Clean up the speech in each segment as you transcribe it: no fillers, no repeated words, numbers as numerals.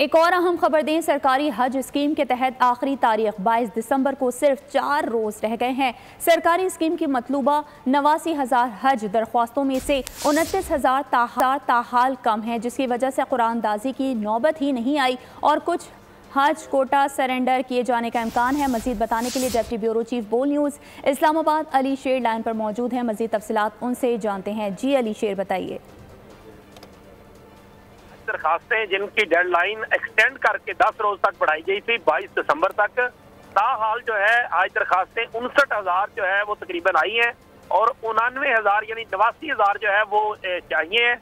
एक और अहम खबर दें, सरकारी हज स्कीम के तहत आखिरी तारीख 22 दिसंबर को सिर्फ 4 रोज रह गए हैं। सरकारी स्कीम की मतलूबा 89,000 हज दरख्वास्तों में से 29,000 ताहाल कम है, जिसकी वजह से कुरानदाजी की नौबत ही नहीं आई और कुछ हज कोटा सरेंडर किए जाने का इम्कान है। मजीद बताने के लिए डेप्टी ब्यूरो चीफ बोल न्यूज़ इस्लामाबाद अली शेर लाइन पर मौजूद हैं। मजीद तफसीलात उनसे जानते हैं। जी अली शेर, बताइए। दरखास्तें जिनकी डेडलाइन एक्सटेंड करके 10 रोज तक बढ़ाई गई थी 22 दिसंबर तक, ताहाल जो है आज दरखास्तें 59,000 जो है वो तकरीबन आई हैं और 99,000 यानी 89,000 जो है वो चाहिए।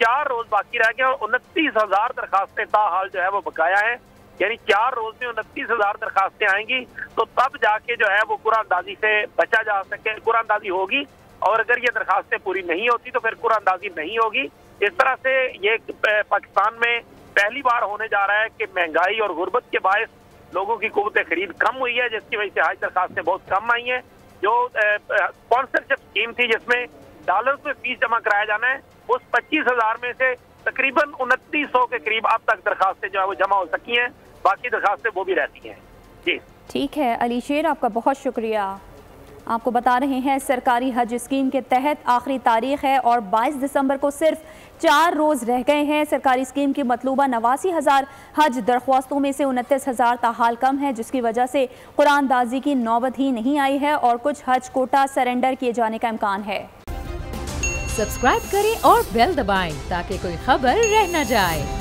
4 रोज बाकी रह गए और 29,000 दरखास्तें ताहाल जो है वो बकाया है। यानी 4 रोज में 29,000 दरखास्तें आएंगी तो तब जाके जो है वो कुरानदाजी से बचा जा सके, कुरानदाजी होगी। और अगर ये दरखास्तें पूरी नहीं होती तो फिर कुरानदाजी नहीं होगी। इस तरह से ये पाकिस्तान में पहली बार होने जा रहा है कि महंगाई और गुर्बत के बायस लोगों की कुव्वत खरीद कम हुई है, जिसकी वजह से हज दरखास्तें बहुत कम आई हैं। जो स्पॉन्सरशिप स्कीम थी जिसमें डॉलर्स में फीस जमा कराया जाना है, उस 25,000 में से तकरीबन 2900 के करीब अब तक दरखास्तें जो है वो जमा हो सकी हैं। बाकी दरखास्तें वो भी रहती हैं। जी ठीक है अली शेर, आपका बहुत शुक्रिया। आपको बता रहे हैं सरकारी हज स्कीम के तहत आखिरी तारीख है और 22 दिसंबर को सिर्फ 4 रोज रह गए हैं। सरकारी स्कीम की मतलूबा 89,000 हज दरख्वास्तों में से 29,000 ताहाल कम है, जिसकी वजह से कुरानदाजी की नौबत ही नहीं आई है और कुछ हज कोटा सरेंडर किए जाने का इम्कान है। सब्सक्राइब करें और बेल दबाएं ताकि कोई खबर रह न जाए।